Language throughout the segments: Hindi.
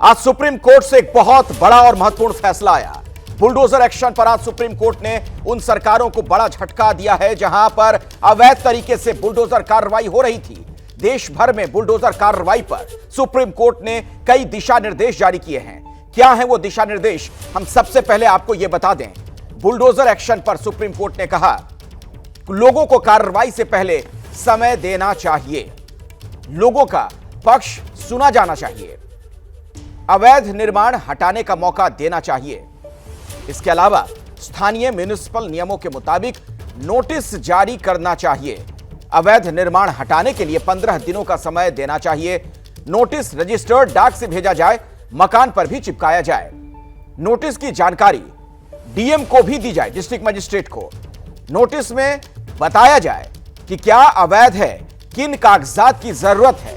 आज सुप्रीम कोर्ट से एक बहुत बड़ा और महत्वपूर्ण फैसला आया। बुलडोजर एक्शन पर आज सुप्रीम कोर्ट ने उन सरकारों को बड़ा झटका दिया है जहां पर अवैध तरीके से बुलडोजर कार्रवाई हो रही थी। देश भर में बुलडोजर कार्रवाई पर सुप्रीम कोर्ट ने कई दिशा निर्देश जारी किए हैं। क्या है वो दिशा निर्देश, हम सबसे पहले आपको यह बता दें। बुलडोजर एक्शन पर सुप्रीम कोर्ट ने कहा लोगों को कार्रवाई से पहले समय देना चाहिए, लोगों का पक्ष सुना जाना चाहिए, अवैध निर्माण हटाने का मौका देना चाहिए। इसके अलावा स्थानीय म्युनिसिपल नियमों के मुताबिक नोटिस जारी करना चाहिए। अवैध निर्माण हटाने के लिए 15 दिनों का समय देना चाहिए। नोटिस रजिस्टर्ड डाक से भेजा जाए, मकान पर भी चिपकाया जाए। नोटिस की जानकारी डीएम को भी दी जाए, डिस्ट्रिक्ट मजिस्ट्रेट को। नोटिस में बताया जाए कि क्या अवैध है, किन कागजात की जरूरत है।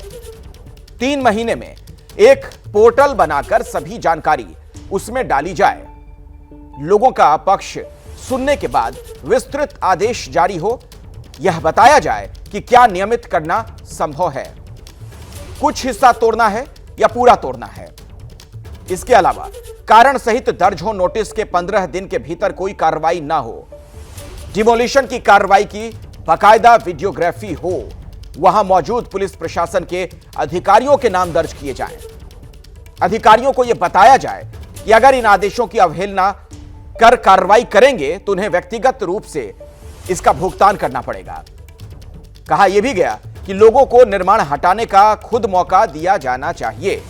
3 महीने में एक पोर्टल बनाकर सभी जानकारी उसमें डाली जाए। लोगों का पक्ष सुनने के बाद विस्तृत आदेश जारी हो। यह बताया जाए कि क्या नियमित करना संभव है, कुछ हिस्सा तोड़ना है या पूरा तोड़ना है। इसके अलावा कारण सहित दर्ज हो नोटिस के 15 दिन के भीतर कोई कार्रवाई ना हो। डिमोलिशन की कार्रवाई की बाकायदा वीडियोग्राफी हो। वहां मौजूद पुलिस प्रशासन के अधिकारियों के नाम दर्ज किए जाएं। अधिकारियों को यह बताया जाए कि अगर इन आदेशों की अवहेलना कर कार्रवाई करेंगे तो उन्हें व्यक्तिगत रूप से इसका भुगतान करना पड़ेगा। कहा यह भी गया कि लोगों को निर्माण हटाने का खुद मौका दिया जाना चाहिए।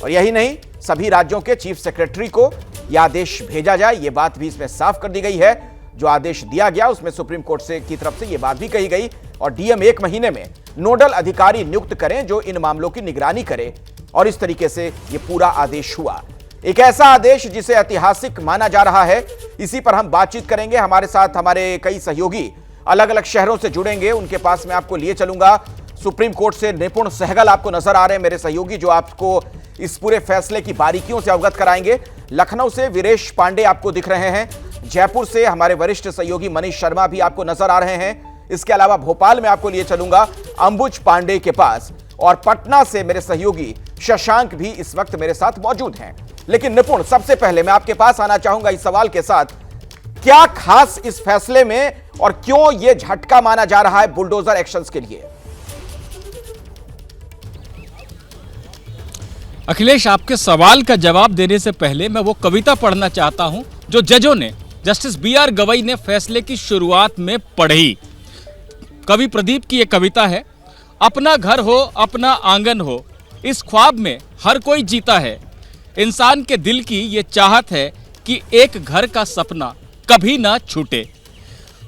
और यही नहीं, सभी राज्यों के चीफ सेक्रेटरी को यह आदेश भेजा जाए। यह बात भी इसमें साफ कर दी गई है। जो आदेश दिया गया उसमें सुप्रीम कोर्ट से की तरफ से यह बात भी कही गई। और डीएम 1 महीने में नोडल अधिकारी नियुक्त करें जो इन मामलों की निगरानी करे। और इस तरीके से यह पूरा आदेश हुआ। एक ऐसा आदेश जिसे ऐतिहासिक माना जा रहा है। इसी पर हम बातचीत करेंगे। हमारे साथ हमारे कई सहयोगी अलग अलग शहरों से जुड़ेंगे, उनके पास मैं आपको लिए चलूंगा। सुप्रीम कोर्ट से निपुण सहगल आपको नजर आ रहे हैं मेरे सहयोगी, जो आपको इस पूरे फैसले की बारीकियों से अवगत कराएंगे। लखनऊ से वीरेश पांडे आपको दिख रहे हैं। जयपुर से हमारे वरिष्ठ सहयोगी मनीष शर्मा भी आपको नजर आ रहे हैं। इसके अलावा भोपाल में आपको लिए चलूंगा अंबुज पांडे के पास। और पटना से मेरे सहयोगी शशांक भी इस वक्त मेरे साथ मौजूद हैं। लेकिन निपुण, सबसे पहले मैं आपके पास आना चाहूंगा इस सवाल के साथ, क्या खास इस फैसले में और क्यों यह झटका माना जा रहा है बुलडोजर एक्शंस के लिए? अखिलेश, आपके सवाल का जवाब देने से पहले मैं वो कविता पढ़ना चाहता हूं जो जजों ने, जस्टिस बीआर गवई ने फैसले की शुरुआत में पढ़ी। कवि प्रदीप की यह कविता है। अपना घर हो, अपना आंगन हो, इस ख्वाब में हर कोई जीता है। इंसान के दिल की ये चाहत है कि एक घर का सपना कभी ना छूटे।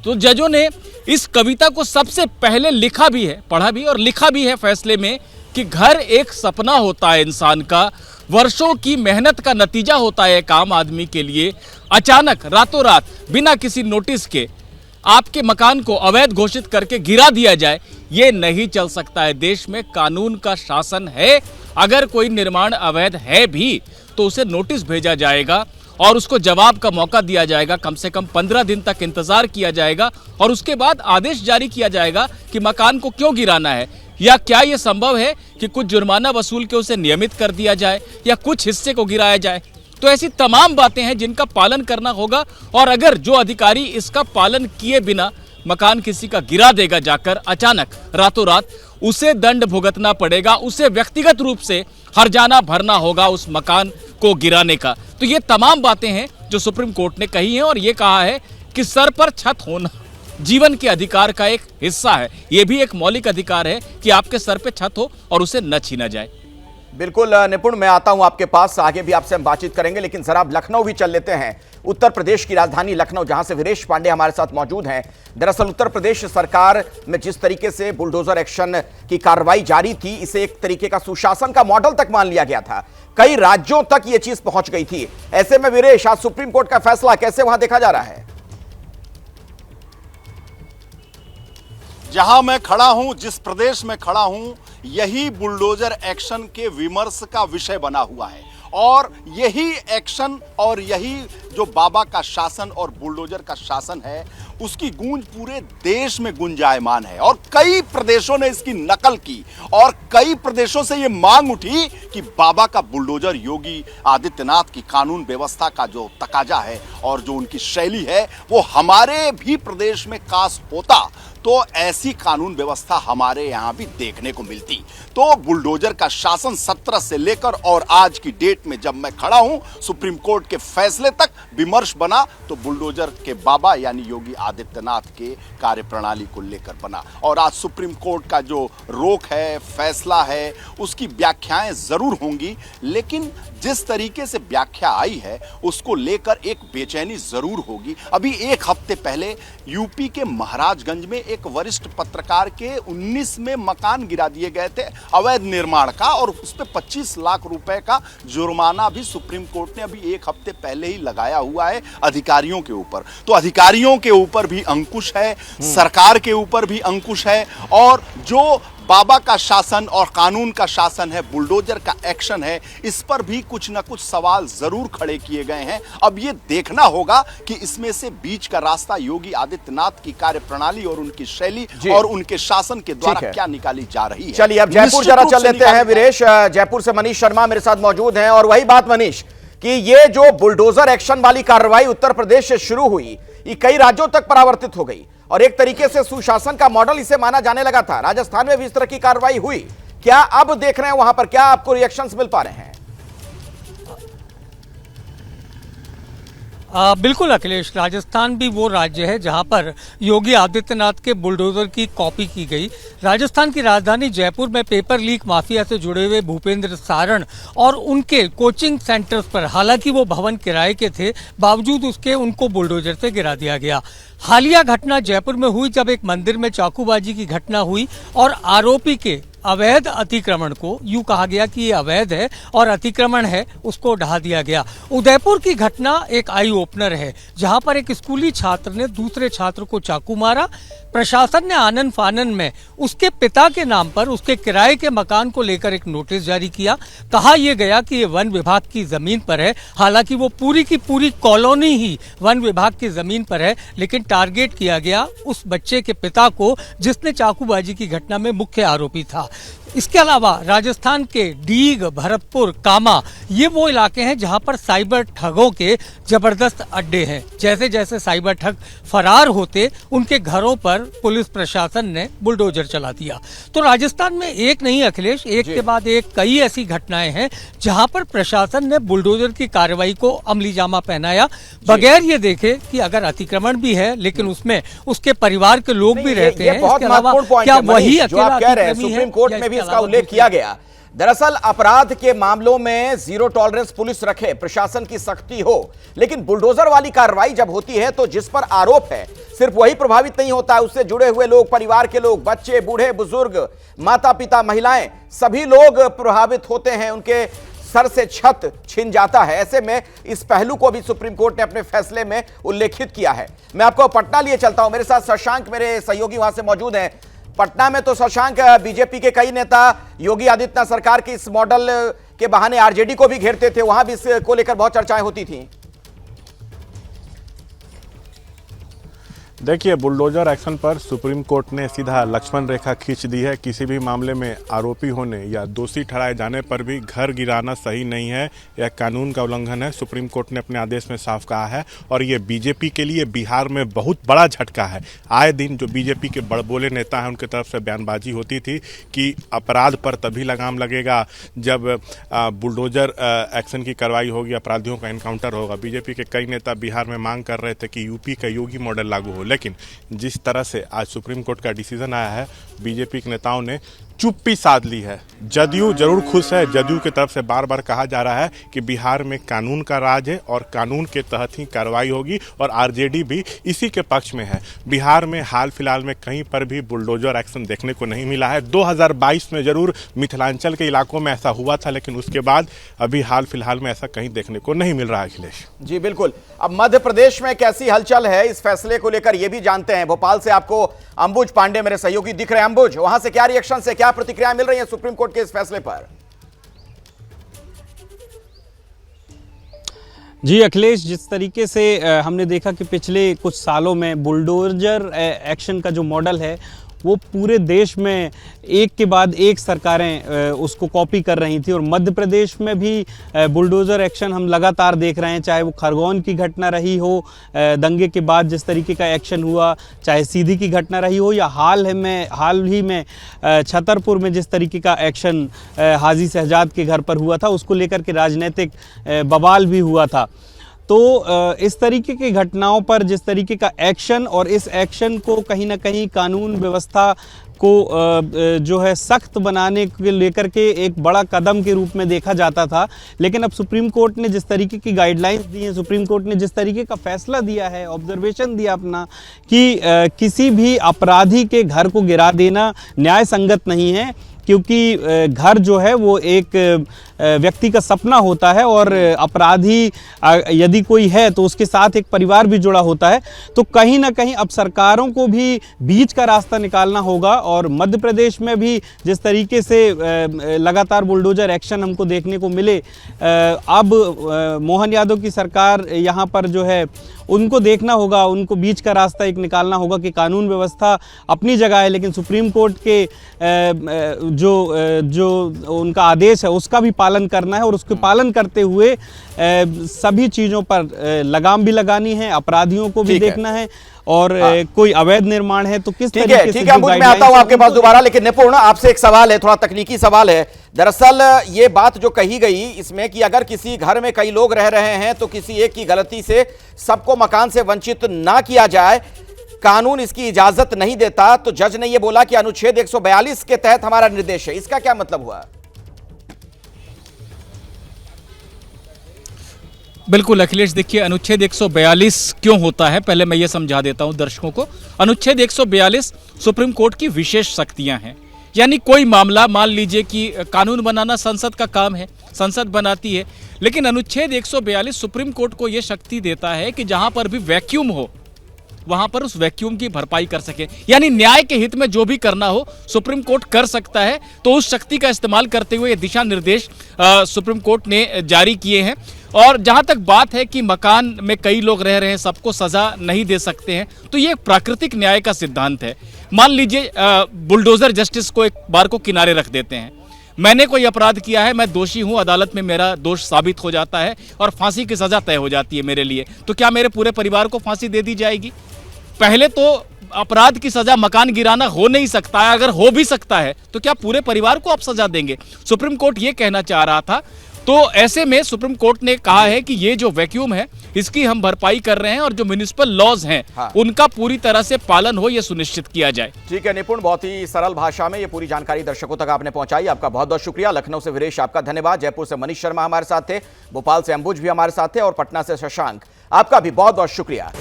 तो जजों ने इस कविता को सबसे पहले लिखा भी है, पढ़ा भी और लिखा भी है फैसले में कि घर एक सपना होता है इंसान का, वर्षों की मेहनत का नतीजा होता है एक आम आदमी के लिए। अचानक रातों रात बिना किसी नोटिस के आपके मकान को अवैध घोषित करके गिरा दिया जाए, ये नहीं चल सकता है। देश में कानून का शासन है। अगर कोई निर्माण अवैध है भी तो उसे नोटिस भेजा जाएगा और उसको जवाब का मौका दिया जाएगा। कम से कम 15 दिन तक इंतजार किया जाएगा और उसके बाद आदेश जारी किया जाएगा कि मकान को क्यों गिराना है, या क्या यह संभव है कि कुछ जुर्माना वसूल के उसे नियमित कर दिया जाए या कुछ हिस्से को गिराया जाए। तो ऐसी तमाम बातें हैं जिनका पालन करना होगा। और अगर जो अधिकारी इसका पालन किए बिना मकान किसी का गिरा देगा जाकर अचानक रातों रात, उसे दंड भुगतना पड़ेगा, उसे व्यक्तिगत रूप से हर्जाना भरना होगा उस मकान को गिराने का। तो ये तमाम बातें हैं जो सुप्रीम कोर्ट ने कही हैं और ये कहा है कि सर पर छत होना जीवन के अधिकार का एक हिस्सा है। यह भी एक मौलिक अधिकार है कि आपके सर पे छत हो और उसे न छीना जाए। बिल्कुल निपुण, मैं आता हूं आपके पास, आगे भी आपसे हम बातचीत करेंगे, लेकिन जरा आप लखनऊ भी चल लेते हैं। उत्तर प्रदेश की राजधानी लखनऊ, जहां से वीरेश पांडे हमारे साथ मौजूद हैं। दरअसल उत्तर प्रदेश सरकार में जिस तरीके से बुलडोजर एक्शन की कार्रवाई जारी थी, इसे एक तरीके का सुशासन का मॉडल तक मान लिया गया था। कई राज्यों तक यह चीज पहुंच गई थी। ऐसे में वीरेश, आज सुप्रीम कोर्ट का फैसला कैसे वहां देखा जा रहा है? जहां मैं खड़ा हूं, जिस प्रदेश में खड़ा हूं, यही बुलडोजर एक्शन के विमर्श का विषय बना हुआ है। और यही एक्शन और यही जो बाबा का शासन और बुलडोजर का शासन है उसकी गूंज पूरे देश में गुंजायमान है और कई प्रदेशों ने इसकी नकल की और कई प्रदेशों से यह मांग उठी कि बाबा का बुलडोजर योगी आदित्यनाथ की कानून व्यवस्था का जो तकाजा है और जो उनकी शैली है वो हमारे भी प्रदेश में काश होता तो ऐसी कानून व्यवस्था हमारे यहां भी देखने को मिलती। तो बुलडोजर का शासन 17 से लेकर और आज की डेट में जब मैं खड़ा हूं सुप्रीम कोर्ट के फैसले तक विमर्श बना तो बुलडोजर के बाबा यानी योगी आदित्यनाथ के कार्यप्रणाली को लेकर बना। और आज सुप्रीम कोर्ट का जो रोक है, फैसला है, उसकी व्याख्याएं जरूर होंगी, लेकिन जिस तरीके से व्याख्या आई है उसको लेकर एक बेचैनी जरूर होगी। अभी एक हफ्ते पहले यूपी के महाराजगंज में एक वरिष्ठ पत्रकार के 19 में मकान गिरा दिए गए थे अवैध निर्माण का और उस पर 25 लाख रुपए का जुर्माना भी सुप्रीम कोर्ट ने अभी एक हफ्ते पहले ही लगाया हुआ है अधिकारियों के ऊपर। तो अधिकारियों के ऊपर भी अंकुश है, सरकार के ऊपर भी अंकुश है और जो बाबा का शासन और कानून का शासन है, बुलडोजर का एक्शन है, इस पर भी कुछ ना कुछ सवाल जरूर खड़े किए गए हैं। अब ये देखना होगा कि इसमें से बीच का रास्ता योगी आदित्यनाथ की कार्यप्रणाली और उनकी शैली और उनके शासन के द्वारा क्या निकाली जा रही है। चलिए अब जयपुर जरा चल लेते हैं वीरेश। जयपुर से मनीष शर्मा मेरे साथ मौजूद हैं और वही बात मनीष कि ये जो बुलडोजर एक्शन वाली कार्रवाई उत्तर प्रदेश से शुरू हुई ये कई राज्यों तक परावर्तित हो गई और एक तरीके से सुशासन का मॉडल इसे माना जाने लगा था। राजस्थान में भी इस तरह की कार्रवाई हुई, क्या अब देख रहे हैं वहां पर, क्या आपको रिएक्शंस मिल पा रहे हैं? बिल्कुल अखिलेश, राजस्थान भी वो राज्य है जहां पर योगी आदित्यनाथ के बुलडोजर की कॉपी की गई। राजस्थान की राजधानी जयपुर में पेपर लीक माफिया से जुड़े हुए भूपेंद्र सारण और उनके कोचिंग सेंटर्स पर, हालांकि वो भवन किराए के थे, बावजूद उसके उनको बुलडोजर से गिरा दिया गया। हालिया घटना जयपुर में हुई जब एक मंदिर में चाकूबाजी की घटना हुई और आरोपी के अवैध अतिक्रमण को, यूं कहा गया कि ये अवैध है और अतिक्रमण है, उसको ढहा दिया गया। उदयपुर की घटना एक आई ओपनर है जहां पर एक स्कूली छात्र ने दूसरे छात्र को चाकू मारा। प्रशासन ने आनन फानन में उसके पिता के नाम पर उसके किराए के मकान को लेकर एक नोटिस जारी किया। कहा यह गया कि ये वन विभाग की जमीन पर है, हालांकि वो पूरी की पूरी कॉलोनी ही वन विभाग की जमीन पर है, लेकिन टारगेट किया गया उस बच्चे के पिता को जिसने चाकूबाजी की घटना में मुख्य आरोपी था। इसके अलावा राजस्थान के डीग, भरतपुर, कामा, ये वो इलाके हैं जहां पर साइबर ठगों के जबरदस्त अड्डे हैं। जैसे जैसे साइबर ठग फरार होते उनके घरों पर पुलिस प्रशासन ने बुलडोजर चला दिया। तो राजस्थान में एक नहीं अखिलेश, एक के बाद एक कई ऐसी घटनाएं हैं जहां पर प्रशासन ने बुलडोजर की कार्रवाई को अमली जामा पहनाया, बगैर ये देखे कि अगर अतिक्रमण भी है लेकिन उसमें उसके परिवार के लोग भी रहते हैं। बहुत महत्वपूर्ण पॉइंट है वही आप कह रहे हैं, सुप्रीम कोर्ट में भी इसका उल्लेख किया गया। दरअसल अपराध के मामलों में जीरो टॉलरेंस पुलिस रखे, प्रशासन की सख्ती हो, लेकिन बुलडोजर वाली कार्रवाई जब होती है तो जिस पर आरोप है सिर्फ वही प्रभावित नहीं होता है, उससे जुड़े हुए लोग, परिवार के लोग, बच्चे, बूढ़े, बुजुर्ग, माता पिता, महिलाएं, सभी लोग प्रभावित होते हैं, उनके सर से छत छिन जाता है। ऐसे में इस पहलू को भी सुप्रीम कोर्ट ने अपने फैसले में उल्लेखित किया है। मैं आपको पटना लिए चलता हूं, मेरे साथ शशांक मेरे सहयोगी वहां से मौजूद हैं। पटना में तो शशांक बीजेपी के कई नेता योगी आदित्यनाथ सरकार के इस मॉडल के बहाने आरजेडी को भी घेरते थे, वहां भी इसको लेकर बहुत चर्चाएं होती थी। देखिए, बुलडोजर एक्शन पर सुप्रीम कोर्ट ने सीधा लक्ष्मण रेखा खींच दी है। किसी भी मामले में आरोपी होने या दोषी ठहराए जाने पर भी घर गिराना सही नहीं है, यह कानून का उल्लंघन है, सुप्रीम कोर्ट ने अपने आदेश में साफ कहा है। और ये बीजेपी के लिए बिहार में बहुत बड़ा झटका है। आए दिन जो बीजेपी के बड़बोले नेता हैं उनकी तरफ से बयानबाजी होती थी कि अपराध पर तभी लगाम लगेगा जब बुलडोजर एक्शन की कार्रवाई होगी, अपराधियों का एनकाउंटर होगा। बीजेपी के कई नेता बिहार में मांग कर रहे थे कि यूपी का योगी मॉडल लागू हो, लेकिन जिस तरह से आज सुप्रीम कोर्ट का डिसीजन आया है, बीजेपी के नेताओं ने चुप्पी साध ली है। जदयू जरूर खुश है, जदयू की तरफ से बार बार कहा जा रहा है कि बिहार में कानून का राज है और कानून के तहत ही कार्रवाई होगी और आरजेडी भी इसी के पक्ष में है। बिहार में हाल फिलहाल में कहीं पर भी बुलडोजर एक्शन देखने को नहीं मिला है। 2022 में जरूर मिथिलांचल के इलाकों में ऐसा हुआ था, लेकिन उसके बाद अभी हाल फिलहाल में ऐसा कहीं देखने को नहीं मिल रहा है। अखिलेश जी बिल्कुल। अब मध्य प्रदेश में कैसी हलचल है इस फैसले को लेकर ये भी जानते हैं। भोपाल से आपको अंबुज पांडे मेरे सहयोगी दिख रहे हैं। अंबुज, वहां से क्या रिएक्शन से क्या प्रतिक्रिया मिल रही है सुप्रीम कोर्ट के इस फैसले पर? जी अखिलेश, जिस तरीके से हमने देखा कि पिछले कुछ सालों में बुलडोजर एक्शन का जो मॉडल है वो पूरे देश में एक के बाद एक सरकारें उसको कॉपी कर रही थी, और मध्य प्रदेश में भी बुलडोज़र एक्शन हम लगातार देख रहे हैं। चाहे वो खरगोन की घटना रही हो, दंगे के बाद जिस तरीके का एक्शन हुआ, चाहे सीधी की घटना रही हो, या हाल ही में छतरपुर में जिस तरीके का एक्शन हाजी शहजाद के घर पर हुआ था, उसको लेकर के राजनीतिक बवाल भी हुआ था। तो इस तरीके की घटनाओं पर जिस तरीके का एक्शन, और इस एक्शन को कहीं ना कहीं कानून व्यवस्था को जो है सख्त बनाने के लेकर के एक बड़ा कदम के रूप में देखा जाता था। लेकिन अब सुप्रीम कोर्ट ने जिस तरीके की गाइडलाइंस दी हैं, सुप्रीम कोर्ट ने जिस तरीके का फैसला दिया है, ऑब्जर्वेशन दिया अपना, कि किसी भी अपराधी के घर को गिरा देना न्याय संगत नहीं है, क्योंकि घर जो है वो एक व्यक्ति का सपना होता है, और अपराधी यदि कोई है तो उसके साथ एक परिवार भी जुड़ा होता है। तो कहीं ना कहीं अब सरकारों को भी बीच का रास्ता निकालना होगा, और मध्य प्रदेश में भी जिस तरीके से लगातार बुलडोजर एक्शन हमको देखने को मिले, अब मोहन यादव की सरकार यहाँ पर जो है उनको देखना होगा, उनको बीच का रास्ता एक निकालना होगा कि कानून व्यवस्था अपनी जगह है, लेकिन सुप्रीम कोर्ट के जो उनका आदेश है उसका भी पालन करना है, और उसके पालन करते हुए सभी चीज़ों पर लगाम भी लगानी है, अपराधियों को भी देखना है, और कोई अवैध निर्माण है तो किस तरीके से। ठीक है, मैं आता हूं आपके पास दोबारा, लेकिन निपुण आपसे एक सवाल है, थोड़ा तकनीकी सवाल है। दरअसल ये बात जो कही गई इसमें कि अगर किसी घर में कई लोग रह रहे हैं तो किसी एक की गलती से सबको मकान से वंचित ना किया जाए, कानून इसकी इजाजत नहीं देता, तो जज ने यह बोला कि अनुच्छेद 142 के तहत हमारा निर्देश है। इसका क्या मतलब हुआ? बिल्कुल अखिलेश, देखिए अनुच्छेद 142 क्यों होता है, पहले मैं ये समझा देता हूं दर्शकों को। अनुच्छेद 142 सुप्रीम कोर्ट की विशेष शक्तियां हैं। यानी कोई मामला, मान लीजिए कि कानून बनाना संसद का काम है, संसद बनाती है, लेकिन अनुच्छेद 142 सुप्रीम कोर्ट को यह शक्ति देता है कि जहां पर भी वैक्यूम हो वहां पर उस वैक्यूम की भरपाई कर सके। यानी न्याय के हित में जो भी करना हो सुप्रीम कोर्ट कर सकता है। तो उस शक्ति का इस्तेमाल करते हुए ये दिशा निर्देश सुप्रीम कोर्ट ने जारी किए हैं। और जहां तक बात है कि मकान में कई लोग रह रहे हैं, सबको सजा नहीं दे सकते हैं, तो ये प्राकृतिक न्याय का सिद्धांत है। मान लीजिए बुलडोजर जस्टिस को एक बार को किनारे रख देते हैं, मैंने कोई अपराध किया है, मैं दोषी हूं, अदालत में मेरा दोष साबित हो जाता है और फांसी की सजा तय हो जाती है मेरे लिए, तो क्या मेरे पूरे परिवार को फांसी दे दी जाएगी? पहले तो अपराध की सजा मकान गिराना हो नहीं सकता है, अगर हो भी सकता है तो क्या पूरे परिवार को आप सजा देंगे? सुप्रीम कोर्ट ये कहना चाह रहा था। तो ऐसे में सुप्रीम कोर्ट ने कहा है कि ये जो वैक्यूम है इसकी हम भरपाई कर रहे हैं, और जो म्युनिसिपल लॉज हैं उनका पूरी तरह से पालन हो, यह सुनिश्चित किया जाए। ठीक है निपुण, बहुत ही सरल भाषा में ये पूरी जानकारी दर्शकों तक आपने पहुंचाई, आपका बहुत बहुत शुक्रिया। लखनऊ से वीरेश आपका धन्यवाद, जयपुर से मनीष शर्मा हमारे साथ थे, भोपाल से अंबुज भी हमारे साथ थे, और पटना से शशांक, आपका भी बहुत बहुत शुक्रिया।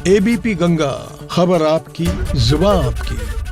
एबीपी गंगा, खबर आपकी, जुबान आपकी।